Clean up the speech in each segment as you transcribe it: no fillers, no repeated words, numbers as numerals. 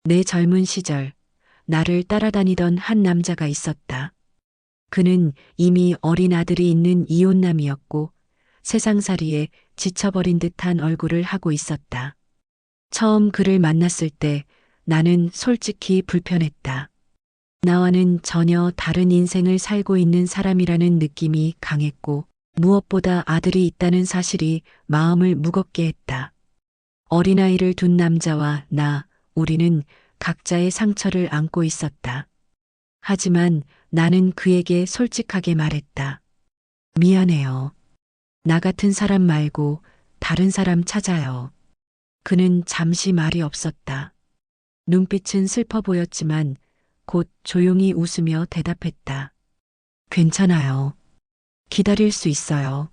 내 젊은 시절 나를 따라다니던 한 남자가 있었다. 그는 이미 어린 아들이 있는 이혼남이었고 세상살이에 지쳐버린 듯한 얼굴을 하고 있었다. 처음 그를 만났을 때 나는 솔직히 불편했다. 나와는 전혀 다른 인생을 살고 있는 사람이라는 느낌이 강했고 무엇보다 아들이 있다는 사실이 마음을 무겁게 했다. 어린아이를 둔 남자와 우리는 각자의 상처를 안고 있었다. 하지만 나는 그에게 솔직하게 말했다. 미안해요. 나 같은 사람 말고 다른 사람 찾아요. 그는 잠시 말이 없었다. 눈빛은 슬퍼 보였지만 곧 조용히 웃으며 대답했다. 괜찮아요. 기다릴 수 있어요.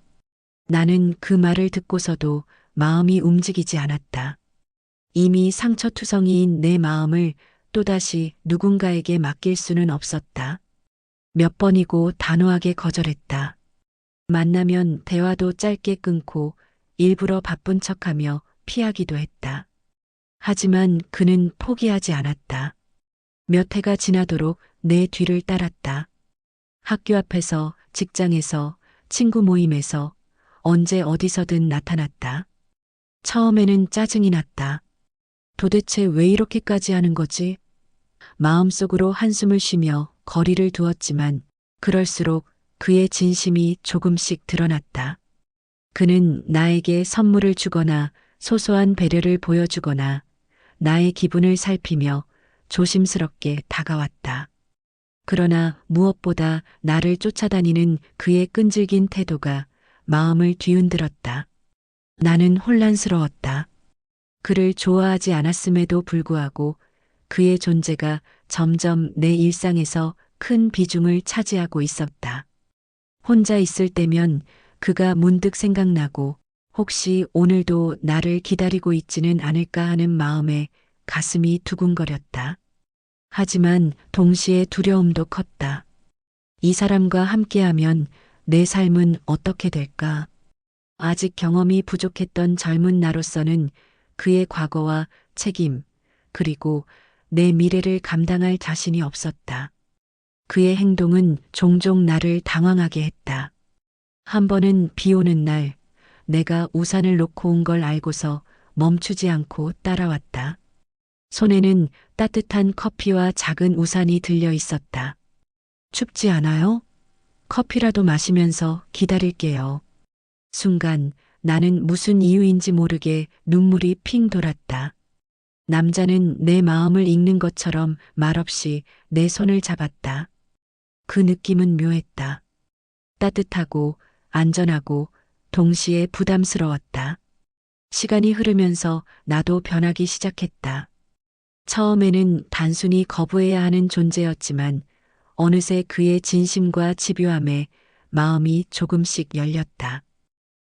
나는 그 말을 듣고서도 마음이 움직이지 않았다. 이미 상처투성이인 내 마음을 또다시 누군가에게 맡길 수는 없었다. 몇 번이고 단호하게 거절했다. 만나면 대화도 짧게 끊고 일부러 바쁜 척하며 피하기도 했다. 하지만 그는 포기하지 않았다. 몇 해가 지나도록 내 뒤를 따랐다. 학교 앞에서, 직장에서, 친구 모임에서, 언제 어디서든 나타났다. 처음에는 짜증이 났다. 도대체 왜 이렇게까지 하는 거지? 마음속으로 한숨을 쉬며 거리를 두었지만 그럴수록 그의 진심이 조금씩 드러났다. 그는 나에게 선물을 주거나 소소한 배려를 보여주거나 나의 기분을 살피며 조심스럽게 다가왔다. 그러나 무엇보다 나를 쫓아다니는 그의 끈질긴 태도가 마음을 뒤흔들었다. 나는 혼란스러웠다. 그를 좋아하지 않았음에도 불구하고 그의 존재가 점점 내 일상에서 큰 비중을 차지하고 있었다. 혼자 있을 때면 그가 문득 생각나고 혹시 오늘도 나를 기다리고 있지는 않을까 하는 마음에 가슴이 두근거렸다. 하지만 동시에 두려움도 컸다. 이 사람과 함께하면 내 삶은 어떻게 될까? 아직 경험이 부족했던 젊은 나로서는 그의 과거와 책임, 그리고 내 미래를 감당할 자신이 없었다. 그의 행동은 종종 나를 당황하게 했다. 한 번은 비 오는 날, 내가 우산을 놓고 온 걸 알고서 멈추지 않고 따라왔다. 손에는 따뜻한 커피와 작은 우산이 들려 있었다. 춥지 않아요? 커피라도 마시면서 기다릴게요. 순간 나는 무슨 이유인지 모르게 눈물이 핑 돌았다. 남자는 내 마음을 읽는 것처럼 말없이 내 손을 잡았다. 그 느낌은 묘했다. 따뜻하고 안전하고 동시에 부담스러웠다. 시간이 흐르면서 나도 변하기 시작했다. 처음에는 단순히 거부해야 하는 존재였지만 어느새 그의 진심과 집요함에 마음이 조금씩 열렸다.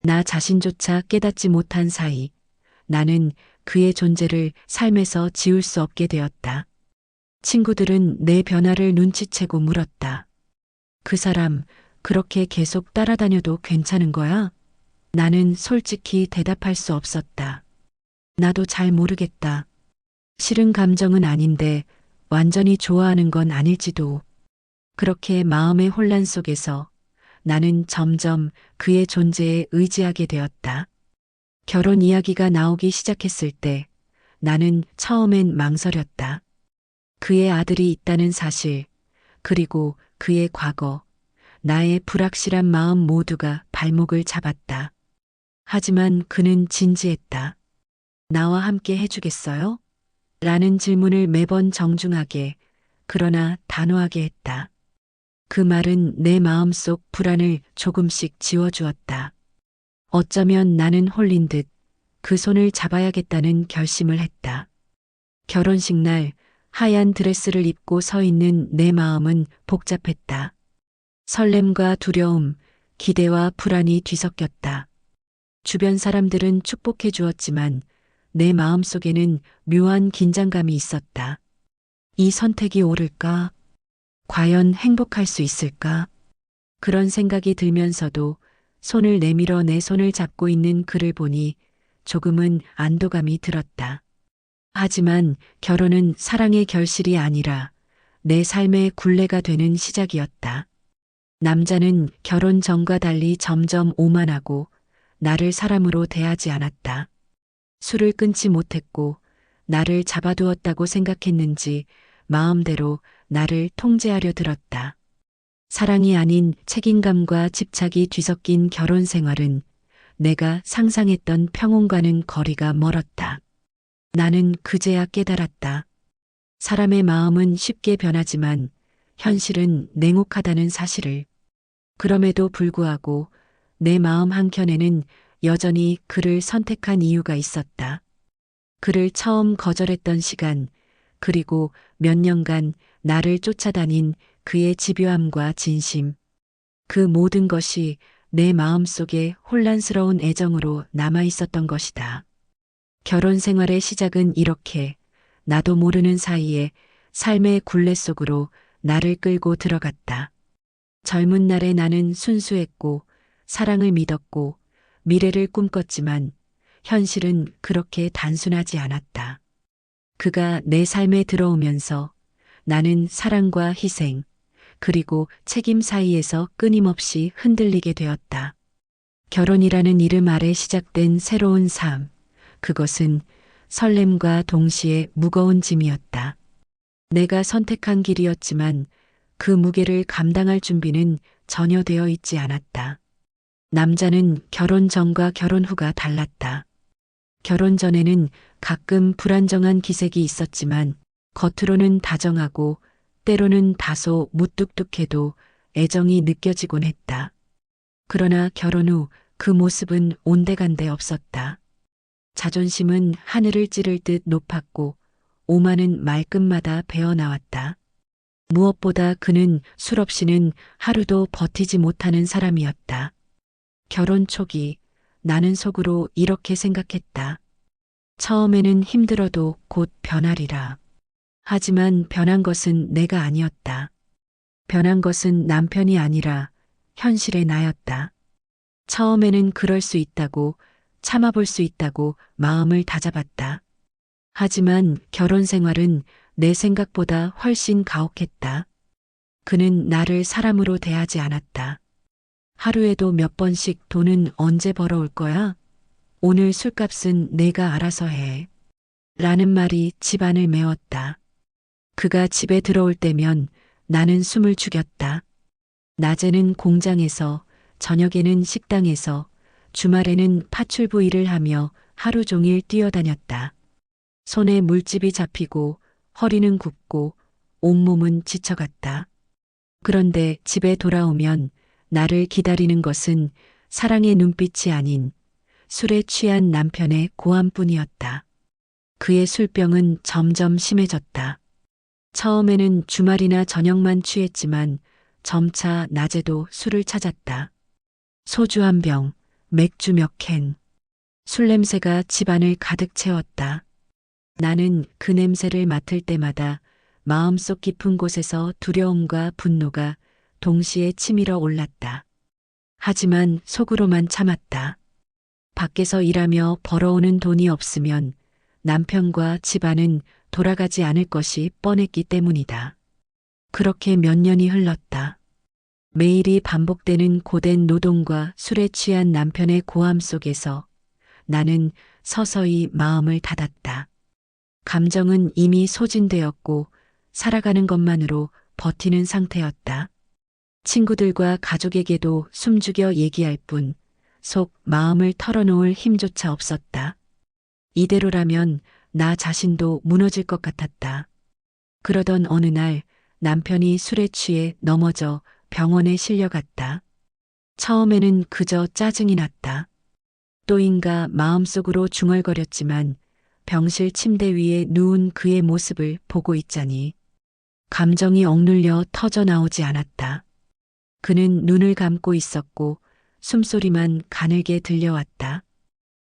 나 자신조차 깨닫지 못한 사이 나는 그의 존재를 삶에서 지울 수 없게 되었다. 친구들은 내 변화를 눈치채고 물었다. 그 사람 그렇게 계속 따라다녀도 괜찮은 거야? 나는 솔직히 대답할 수 없었다. 나도 잘 모르겠다. 싫은 감정은 아닌데 완전히 좋아하는 건 아닐지도. 그렇게 마음의 혼란 속에서 나는 점점 그의 존재에 의지하게 되었다. 결혼 이야기가 나오기 시작했을 때 나는 처음엔 망설였다. 그의 아들이 있다는 사실, 그리고 그의 과거, 나의 불확실한 마음 모두가 발목을 잡았다. 하지만 그는 진지했다. 나와 함께 해주겠어요? 라는 질문을 매번 정중하게, 그러나 단호하게 했다. 그 말은 내 마음속 불안을 조금씩 지워주었다. 어쩌면 나는 홀린 듯 그 손을 잡아야겠다는 결심을 했다. 결혼식 날 하얀 드레스를 입고 서 있는 내 마음은 복잡했다. 설렘과 두려움, 기대와 불안이 뒤섞였다. 주변 사람들은 축복해 주었지만 내 마음속에는 묘한 긴장감이 있었다. 이 선택이 옳을까? 과연 행복할 수 있을까? 그런 생각이 들면서도 손을 내밀어 내 손을 잡고 있는 그를 보니 조금은 안도감이 들었다. 하지만 결혼은 사랑의 결실이 아니라 내 삶의 굴레가 되는 시작이었다. 남자는 결혼 전과 달리 점점 오만하고 나를 사람으로 대하지 않았다. 술을 끊지 못했고 나를 잡아두었다고 생각했는지 마음대로 나를 통제하려 들었다. 사랑이 아닌 책임감과 집착이 뒤섞인 결혼 생활은 내가 상상했던 평온과는 거리가 멀었다. 나는 그제야 깨달았다. 사람의 마음은 쉽게 변하지만 현실은 냉혹하다는 사실을. 그럼에도 불구하고 내 마음 한켠에는 여전히 그를 선택한 이유가 있었다. 그를 처음 거절했던 시간, 그리고 몇 년간 나를 쫓아다닌 그의 집요함과 진심. 그 모든 것이 내 마음속에 혼란스러운 애정으로 남아 있었던 것이다. 결혼 생활의 시작은 이렇게 나도 모르는 사이에 삶의 굴레 속으로 나를 끌고 들어갔다. 젊은 날의 나는 순수했고 사랑을 믿었고 미래를 꿈꿨지만 현실은 그렇게 단순하지 않았다. 그가 내 삶에 들어오면서 나는 사랑과 희생, 그리고 책임 사이에서 끊임없이 흔들리게 되었다. 결혼이라는 이름 아래 시작된 새로운 삶, 그것은 설렘과 동시에 무거운 짐이었다. 내가 선택한 길이었지만 그 무게를 감당할 준비는 전혀 되어 있지 않았다. 남자는 결혼 전과 결혼 후가 달랐다. 결혼 전에는 가끔 불안정한 기색이 있었지만 겉으로는 다정하고 때로는 다소 무뚝뚝해도 애정이 느껴지곤 했다. 그러나 결혼 후 그 모습은 온데간데 없었다. 자존심은 하늘을 찌를 듯 높았고 오만은 말끝마다 배어나왔다. 무엇보다 그는 술 없이는 하루도 버티지 못하는 사람이었다. 결혼 초기 나는 속으로 이렇게 생각했다. 처음에는 힘들어도 곧 변하리라. 하지만 변한 것은 내가 아니었다. 변한 것은 남편이 아니라 현실의 나였다. 처음에는 그럴 수 있다고, 참아볼 수 있다고 마음을 다잡았다. 하지만 결혼 생활은 내 생각보다 훨씬 가혹했다. 그는 나를 사람으로 대하지 않았다. 하루에도 몇 번씩 돈은 언제 벌어올 거야? 오늘 술값은 내가 알아서 해. 라는 말이 집안을 메웠다. 그가 집에 들어올 때면 나는 숨을 죽였다. 낮에는 공장에서, 저녁에는 식당에서, 주말에는 파출부 일을 하며 하루 종일 뛰어다녔다. 손에 물집이 잡히고 허리는 굽고 온몸은 지쳐갔다. 그런데 집에 돌아오면 나를 기다리는 것은 사랑의 눈빛이 아닌 술에 취한 남편의 고함뿐이었다. 그의 술병은 점점 심해졌다. 처음에는 주말이나 저녁만 취했지만 점차 낮에도 술을 찾았다. 소주 한 병, 맥주 몇 캔. 술 냄새가 집안을 가득 채웠다. 나는 그 냄새를 맡을 때마다 마음속 깊은 곳에서 두려움과 분노가 동시에 치밀어 올랐다. 하지만 속으로만 참았다. 밖에서 일하며 벌어오는 돈이 없으면 남편과 집안은 돌아가지 않을 것이 뻔했기 때문이다. 그렇게 몇 년이 흘렀다. 매일이 반복되는 고된 노동과 술에 취한 남편의 고함 속에서 나는 서서히 마음을 닫았다. 감정은 이미 소진되었고 살아가는 것만으로 버티는 상태였다. 친구들과 가족에게도 숨죽여 얘기할 뿐 속 마음을 털어놓을 힘조차 없었다. 이대로라면 나 자신도 무너질 것 같았다. 그러던 어느 날 남편이 술에 취해 넘어져 병원에 실려갔다. 처음에는 그저 짜증이 났다. 또인가 마음속으로 중얼거렸지만 병실 침대 위에 누운 그의 모습을 보고 있자니 감정이 억눌려 터져 나오지 않았다. 그는 눈을 감고 있었고 숨소리만 가늘게 들려왔다.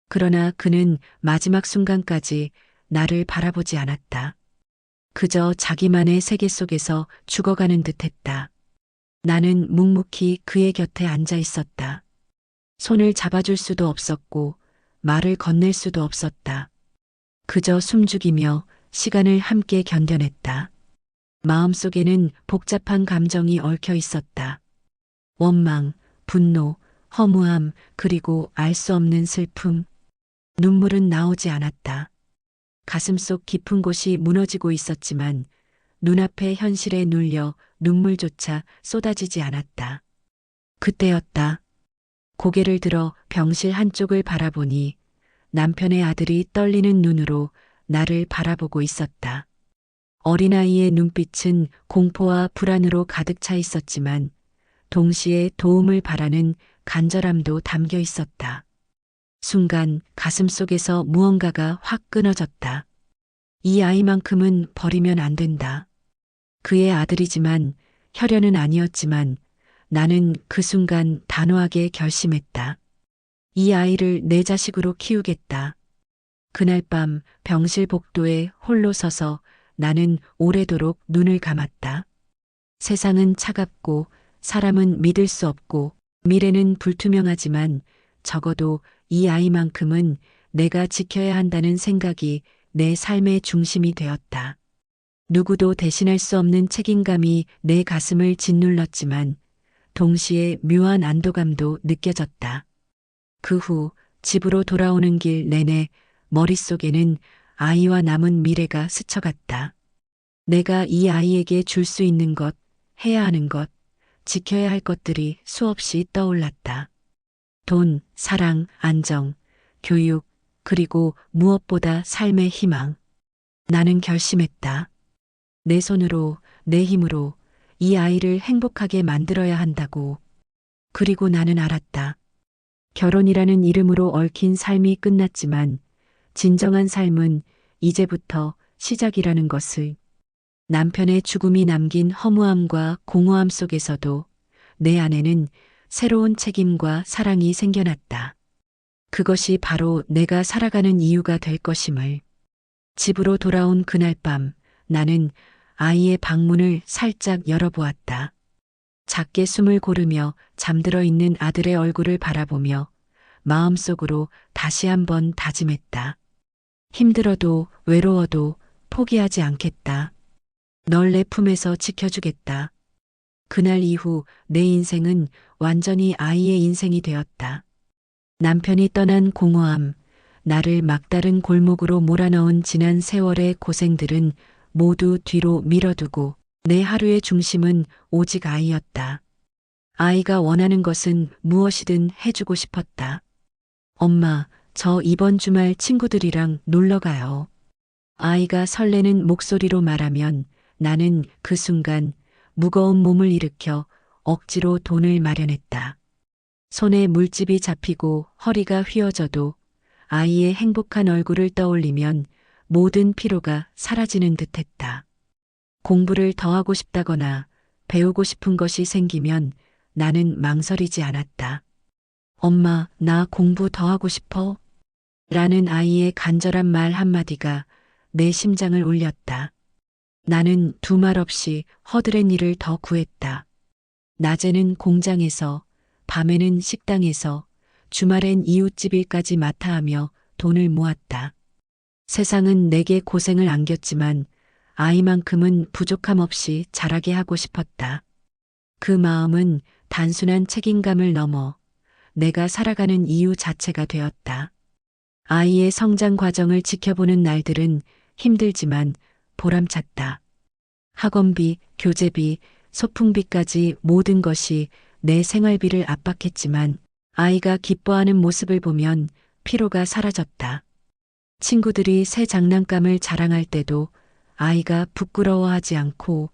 그러나 그는 마지막 순간까지 나를 바라보지 않았다. 그저 자기만의 세계 속에서 죽어가는 듯했다. 나는 묵묵히 그의 곁에 앉아 있었다. 손을 잡아줄 수도 없었고 말을 건넬 수도 없었다. 그저 숨죽이며 시간을 함께 견뎌냈다. 마음속에는 복잡한 감정이 얽혀 있었다. 원망, 분노, 허무함, 그리고 알 수 없는 슬픔. 눈물은 나오지 않았다. 가슴속 깊은 곳이 무너지고 있었지만 눈앞의 현실에 눌려 눈물조차 쏟아지지 않았다. 그때였다. 고개를 들어 병실 한쪽을 바라보니 남편의 아들이 떨리는 눈으로 나를 바라보고 있었다. 어린아이의 눈빛은 공포와 불안으로 가득 차 있었지만 동시에 도움을 바라는 간절함도 담겨 있었다. 순간 가슴 속에서 무언가가 확 끊어졌다. 이 아이만큼은 버리면 안 된다. 그의 아들이지만 혈연은 아니었지만 나는 그 순간 단호하게 결심했다. 이 아이를 내 자식으로 키우겠다. 그날 밤 병실 복도에 홀로 서서 나는 오래도록 눈을 감았다. 세상은 차갑고 사람은 믿을 수 없고 미래는 불투명하지만 적어도 이 아이만큼은 내가 지켜야 한다는 생각이 내 삶의 중심이 되었다. 누구도 대신할 수 없는 책임감이 내 가슴을 짓눌렀지만 동시에 묘한 안도감도 느껴졌다. 그 후 집으로 돌아오는 길 내내 머릿속에는 아이와 남은 미래가 스쳐갔다. 내가 이 아이에게 줄 수 있는 것, 해야 하는 것, 지켜야 할 것들이 수없이 떠올랐다. 돈, 사랑, 안정, 교육, 그리고 무엇보다 삶의 희망. 나는 결심했다. 내 손으로, 내 힘으로 이 아이를 행복하게 만들어야 한다고. 그리고 나는 알았다. 결혼이라는 이름으로 얽힌 삶이 끝났지만 진정한 삶은 이제부터 시작이라는 것을. 남편의 죽음이 남긴 허무함과 공허함 속에서도 내 안에는 새로운 책임과 사랑이 생겨났다. 그것이 바로 내가 살아가는 이유가 될 것임을. 집으로 돌아온 그날 밤 나는 아이의 방문을 살짝 열어보았다. 작게 숨을 고르며 잠들어 있는 아들의 얼굴을 바라보며 마음속으로 다시 한번 다짐했다. 힘들어도 외로워도 포기하지 않겠다. 널 내 품에서 지켜주겠다. 그날 이후 내 인생은 완전히 아이의 인생이 되었다. 남편이 떠난 공허함, 나를 막다른 골목으로 몰아넣은 지난 세월의 고생들은 모두 뒤로 밀어두고 내 하루의 중심은 오직 아이였다. 아이가 원하는 것은 무엇이든 해주고 싶었다. 엄마, 저 이번 주말 친구들이랑 놀러 가요. 아이가 설레는 목소리로 말하면 나는 그 순간 무거운 몸을 일으켜 억지로 돈을 마련했다. 손에 물집이 잡히고 허리가 휘어져도 아이의 행복한 얼굴을 떠올리면 모든 피로가 사라지는 듯했다. 공부를 더 하고 싶다거나 배우고 싶은 것이 생기면 나는 망설이지 않았다. 엄마, 나 공부 더 하고 싶어? 라는 아이의 간절한 말 한마디가 내 심장을 울렸다. 나는 두말 없이 허드렛 일을 더 구했다. 낮에는 공장에서, 밤에는 식당에서, 주말엔 이웃집 일까지 맡아 하며 돈을 모았다. 세상은 내게 고생을 안겼지만 아이만큼은 부족함 없이 자라게 하고 싶었다. 그 마음은 단순한 책임감을 넘어 내가 살아가는 이유 자체가 되었다. 아이의 성장 과정을 지켜보는 날들은 힘들지만 보람찼다. 학원비, 교재비, 소풍비까지 모든 것이 내 생활비를 압박했지만 아이가 기뻐하는 모습을 보면 피로가 사라졌다. 친구들이 새 장난감을 자랑할 때도 아이가 부끄러워하지 않고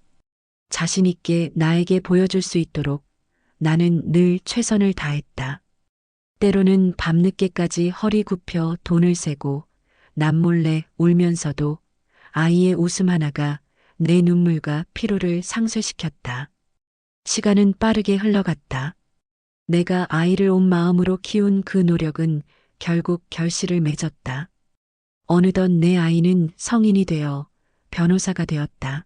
자신 있게 나에게 보여줄 수 있도록 나는 늘 최선을 다했다. 때로는 밤늦게까지 허리 굽혀 돈을 세고 남몰래 울면서도 아이의 웃음 하나가 내 눈물과 피로를 상쇄시켰다. 시간은 빠르게 흘러갔다. 내가 아이를 온 마음으로 키운 그 노력은 결국 결실을 맺었다. 어느덧 내 아이는 성인이 되어 변호사가 되었다.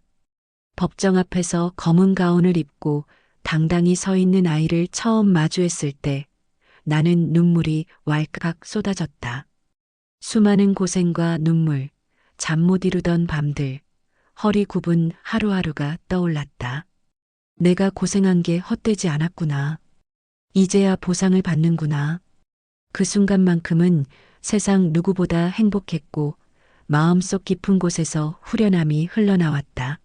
법정 앞에서 검은 가운을 입고 당당히 서 있는 아이를 처음 마주했을 때 나는 눈물이 왈칵 쏟아졌다. 수많은 고생과 눈물, 잠 못 이루던 밤들, 허리 굽은 하루하루가 떠올랐다. 내가 고생한 게 헛되지 않았구나. 이제야 보상을 받는구나. 그 순간만큼은 세상 누구보다 행복했고 마음속 깊은 곳에서 후련함이 흘러나왔다.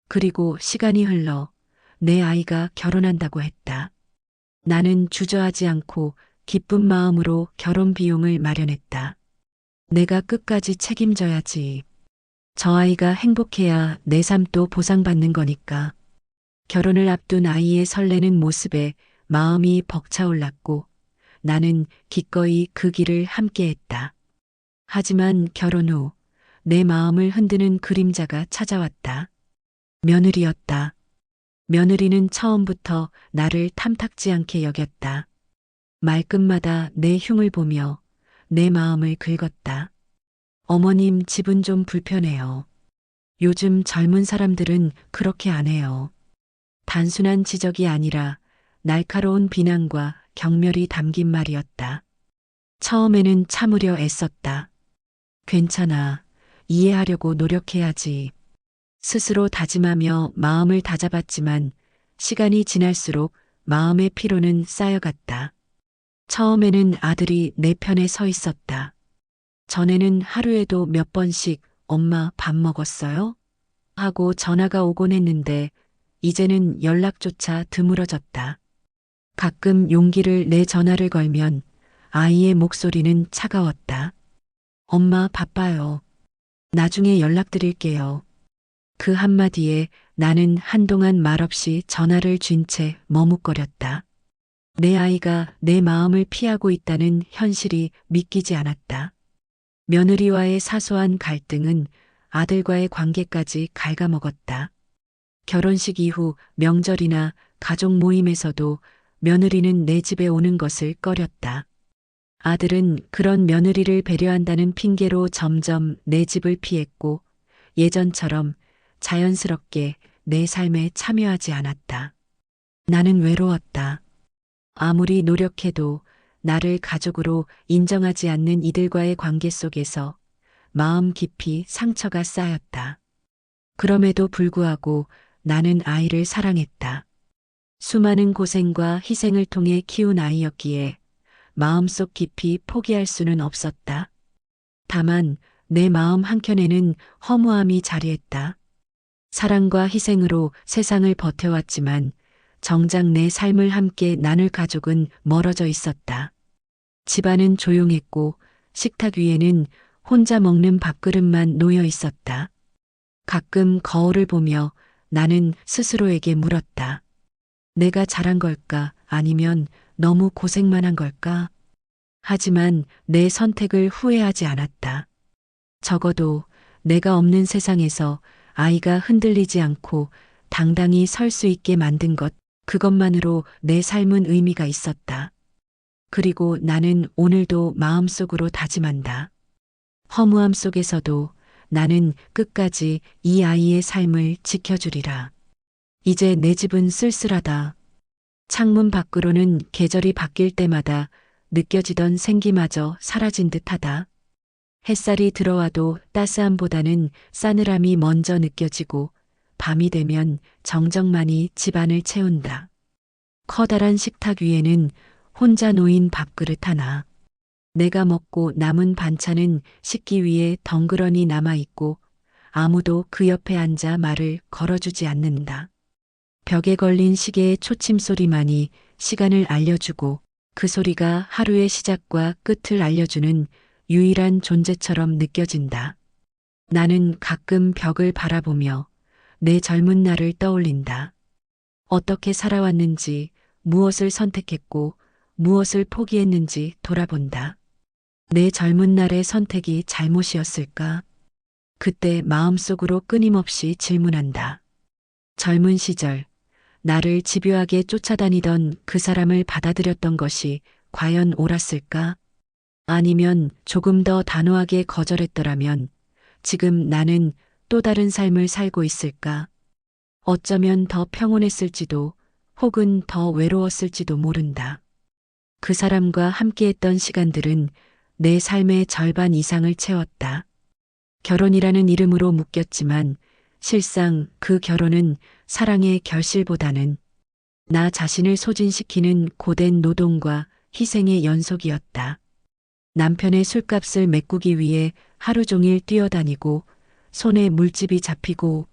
그리고 시간이 흘러 내 아이가 결혼한다고 했다. 나는 주저하지 않고 기쁜 마음으로 결혼 비용을 마련했다. 내가 끝까지 책임져야지. 저 아이가 행복해야 내 삶도 보상받는 거니까. 결혼을 앞둔 아이의 설레는 모습에 마음이 벅차올랐고 나는 기꺼이 그 길을 함께했다. 하지만 결혼 후 내 마음을 흔드는 그림자가 찾아왔다. 며느리였다. 며느리는 처음부터 나를 탐탁지 않게 여겼다. 말끝마다 내 흉을 보며 내 마음을 긁었다. 어머님 집은 좀 불편해요. 요즘 젊은 사람들은 그렇게 안 해요. 단순한 지적이 아니라 날카로운 비난과 경멸이 담긴 말이었다. 처음에는 참으려 애썼다. 괜찮아. 이해하려고 노력해야지. 스스로 다짐하며 마음을 다잡았지만 시간이 지날수록 마음의 피로는 쌓여갔다. 처음에는 아들이 내 편에 서 있었다. 전에는 하루에도 몇 번씩 엄마 밥 먹었어요? 하고 전화가 오곤 했는데 이제는 연락조차 드물어졌다. 가끔 용기를 내 전화를 걸면 아이의 목소리는 차가웠다. 엄마 바빠요. 나중에 연락드릴게요. 그 한마디에 나는 한동안 말없이 전화를 쥔 채 머뭇거렸다. 내 아이가 내 마음을 피하고 있다는 현실이 믿기지 않았다. 며느리와의 사소한 갈등은 아들과의 관계까지 갉아먹었다. 결혼식 이후 명절이나 가족 모임에서도 며느리는 내 집에 오는 것을 꺼렸다. 아들은 그런 며느리를 배려한다는 핑계로 점점 내 집을 피했고 예전처럼 자연스럽게 내 삶에 참여하지 않았다. 나는 외로웠다. 아무리 노력해도 나를 가족으로 인정하지 않는 이들과의 관계 속에서 마음 깊이 상처가 쌓였다. 그럼에도 불구하고 나는 아이를 사랑했다. 수많은 고생과 희생을 통해 키운 아이였기에 마음속 깊이 포기할 수는 없었다. 다만 내 마음 한켠에는 허무함이 자리했다. 사랑과 희생으로 세상을 버텨왔지만 정작 내 삶을 함께 나눌 가족은 멀어져 있었다. 집안은 조용했고 식탁 위에는 혼자 먹는 밥그릇만 놓여 있었다. 가끔 거울을 보며 나는 스스로에게 물었다. 내가 잘한 걸까? 아니면 너무 고생만 한 걸까? 하지만 내 선택을 후회하지 않았다. 적어도 내가 없는 세상에서 아이가 흔들리지 않고 당당히 설 수 있게 만든 것, 그것만으로 내 삶은 의미가 있었다. 그리고 나는 오늘도 마음속으로 다짐한다. 허무함 속에서도 나는 끝까지 이 아이의 삶을 지켜주리라. 이제 내 집은 쓸쓸하다. 창문 밖으로는 계절이 바뀔 때마다 느껴지던 생기마저 사라진 듯하다. 햇살이 들어와도 따스함보다는 싸늘함이 먼저 느껴지고 밤이 되면 정적만이 집안을 채운다. 커다란 식탁 위에는 혼자 놓인 밥그릇 하나. 내가 먹고 남은 반찬은 식기 위에 덩그러니 남아있고 아무도 그 옆에 앉아 말을 걸어주지 않는다. 벽에 걸린 시계의 초침 소리만이 시간을 알려주고 그 소리가 하루의 시작과 끝을 알려주는 유일한 존재처럼 느껴진다. 나는 가끔 벽을 바라보며 내 젊은 날을 떠올린다. 어떻게 살아왔는지, 무엇을 선택했고 무엇을 포기했는지 돌아본다. 내 젊은 날의 선택이 잘못이었을까? 그때 마음속으로 끊임없이 질문한다. 젊은 시절, 나를 집요하게 쫓아다니던 그 사람을 받아들였던 것이 과연 옳았을까? 아니면 조금 더 단호하게 거절했더라면 지금 나는 또 다른 삶을 살고 있을까? 어쩌면 더 평온했을지도 혹은 더 외로웠을지도 모른다. 그 사람과 함께했던 시간들은 내 삶의 절반 이상을 채웠다. 결혼이라는 이름으로 묶였지만 실상 그 결혼은 사랑의 결실보다는 나 자신을 소진시키는 고된 노동과 희생의 연속이었다. 남편의 술값을 메꾸기 위해 하루 종일 뛰어다니고 손에 물집이 잡히고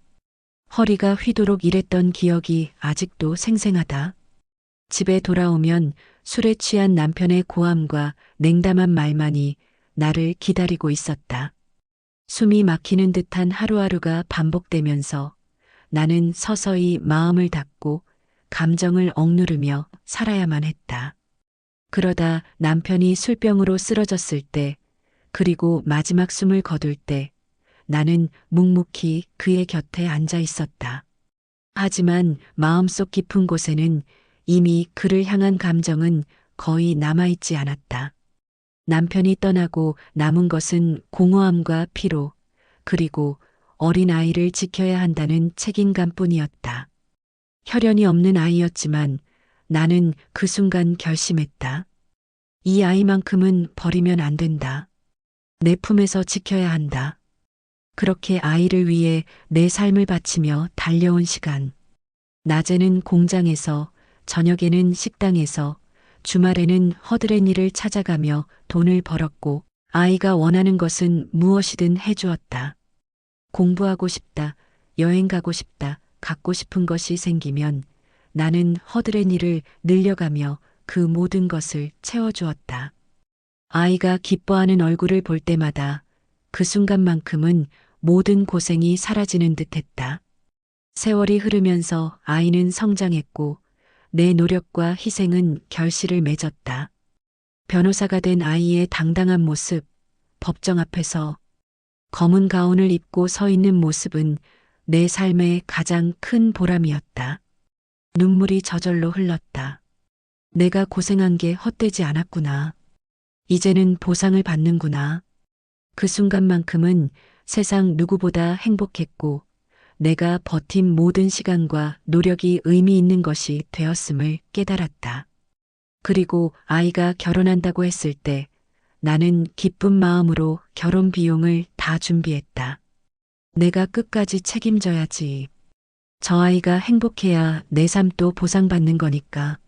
허리가 휘도록 일했던 기억이 아직도 생생하다. 집에 돌아오면 술에 취한 남편의 고함과 냉담한 말만이 나를 기다리고 있었다. 숨이 막히는 듯한 하루하루가 반복되면서 나는 서서히 마음을 닫고 감정을 억누르며 살아야만 했다. 그러다 남편이 술병으로 쓰러졌을 때, 그리고 마지막 숨을 거둘 때 나는 묵묵히 그의 곁에 앉아 있었다. 하지만 마음속 깊은 곳에는 이미 그를 향한 감정은 거의 남아있지 않았다. 남편이 떠나고 남은 것은 공허함과 피로, 그리고 어린 아이를 지켜야 한다는 책임감뿐이었다. 혈연이 없는 아이였지만 나는 그 순간 결심했다. 이 아이만큼은 버리면 안 된다. 내 품에서 지켜야 한다. 그렇게 아이를 위해 내 삶을 바치며 달려온 시간. 낮에는 공장에서, 저녁에는 식당에서, 주말에는 허드렛 일을 찾아가며 돈을 벌었고 아이가 원하는 것은 무엇이든 해주었다. 공부하고 싶다, 여행 가고 싶다, 갖고 싶은 것이 생기면 나는 허드렛 일을 늘려가며 그 모든 것을 채워주었다. 아이가 기뻐하는 얼굴을 볼 때마다 그 순간만큼은 모든 고생이 사라지는 듯했다. 세월이 흐르면서 아이는 성장했고 내 노력과 희생은 결실을 맺었다. 변호사가 된 아이의 당당한 모습, 법정 앞에서 검은 가운을 입고 서 있는 모습은 내 삶의 가장 큰 보람이었다. 눈물이 저절로 흘렀다. 내가 고생한 게 헛되지 않았구나. 이제는 보상을 받는구나. 그 순간만큼은 세상 누구보다 행복했고 내가 버틴 모든 시간과 노력이 의미 있는 것이 되었음을 깨달았다. 그리고 아이가 결혼한다고 했을 때 나는 기쁜 마음으로 결혼 비용을 다 준비했다. 내가 끝까지 책임져야지. 저 아이가 행복해야 내 삶도 보상받는 거니까.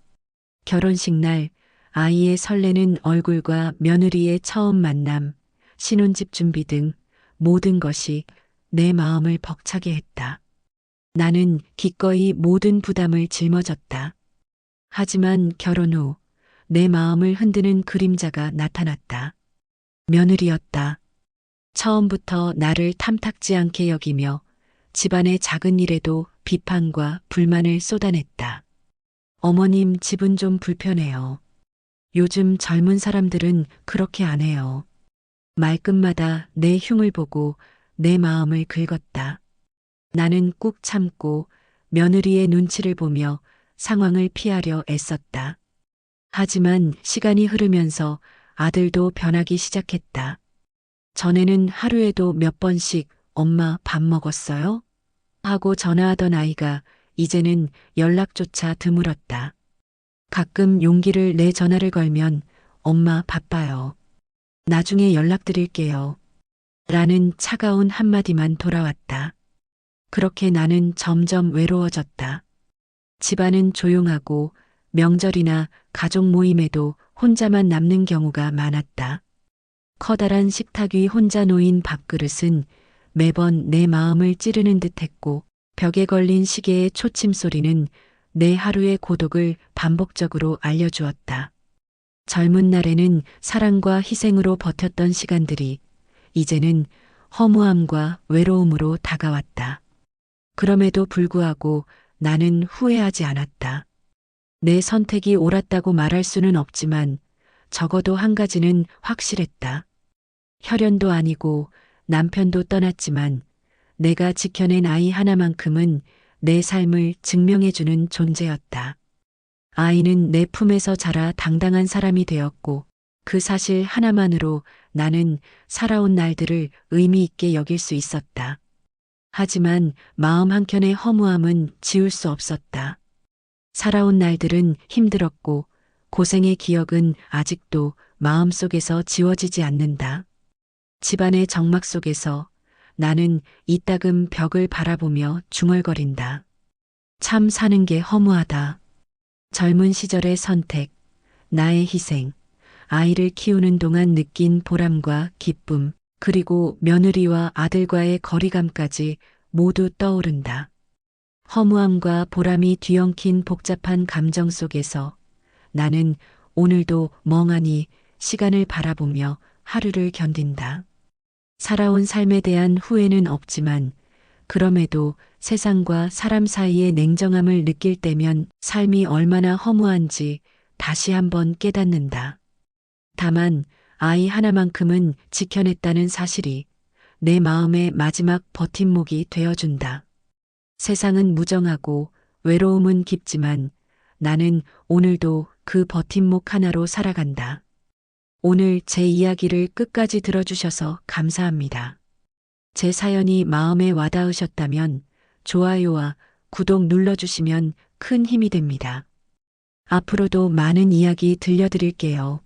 결혼식 날 아이의 설레는 얼굴과 며느리의 처음 만남, 신혼집 준비 등 모든 것이 내 마음을 벅차게 했다. 나는 기꺼이 모든 부담을 짊어졌다. 하지만 결혼 후 내 마음을 흔드는 그림자가 나타났다. 며느리였다. 처음부터 나를 탐탁지 않게 여기며 집안의 작은 일에도 비판과 불만을 쏟아냈다. 어머님 집은 좀 불편해요. 요즘 젊은 사람들은 그렇게 안 해요. 말끝마다 내 흉을 보고 내 마음을 긁었다. 나는 꾹 참고 며느리의 눈치를 보며 상황을 피하려 애썼다. 하지만 시간이 흐르면서 아들도 변하기 시작했다. 전에는 하루에도 몇 번씩 엄마 밥 먹었어요? 하고 전화하던 아이가 이제는 연락조차 드물었다. 가끔 용기를 내 전화를 걸면 엄마 바빠요. 나중에 연락드릴게요. 라는 차가운 한마디만 돌아왔다. 그렇게 나는 점점 외로워졌다. 집안은 조용하고 명절이나 가족 모임에도 혼자만 남는 경우가 많았다. 커다란 식탁 위 혼자 놓인 밥그릇은 매번 내 마음을 찌르는 듯했고 벽에 걸린 시계의 초침 소리는 내 하루의 고독을 반복적으로 알려주었다. 젊은 날에는 사랑과 희생으로 버텼던 시간들이 이제는 허무함과 외로움으로 다가왔다. 그럼에도 불구하고 나는 후회하지 않았다. 내 선택이 옳았다고 말할 수는 없지만 적어도 한 가지는 확실했다. 혈연도 아니고 남편도 떠났지만 내가 지켜낸 아이 하나만큼은 내 삶을 증명해주는 존재였다. 아이는 내 품에서 자라 당당한 사람이 되었고 그 사실 하나만으로 나는 살아온 날들을 의미 있게 여길 수 있었다. 하지만 마음 한켠의 허무함은 지울 수 없었다. 살아온 날들은 힘들었고 고생의 기억은 아직도 마음속에서 지워지지 않는다. 집안의 정막 속에서 나는 이따금 벽을 바라보며 중얼거린다. 참 사는 게 허무하다. 젊은 시절의 선택, 나의 희생, 아이를 키우는 동안 느낀 보람과 기쁨, 그리고 며느리와 아들과의 거리감까지 모두 떠오른다. 허무함과 보람이 뒤엉킨 복잡한 감정 속에서 나는 오늘도 멍하니 시간을 바라보며 하루를 견딘다. 살아온 삶에 대한 후회는 없지만 그럼에도 세상과 사람 사이의 냉정함을 느낄 때면 삶이 얼마나 허무한지 다시 한번 깨닫는다. 다만 아이 하나만큼은 지켜냈다는 사실이 내 마음의 마지막 버팀목이 되어준다. 세상은 무정하고 외로움은 깊지만 나는 오늘도 그 버팀목 하나로 살아간다. 오늘 제 이야기를 끝까지 들어주셔서 감사합니다. 제 사연이 마음에 와닿으셨다면 좋아요와 구독 눌러주시면 큰 힘이 됩니다. 앞으로도 많은 이야기 들려드릴게요.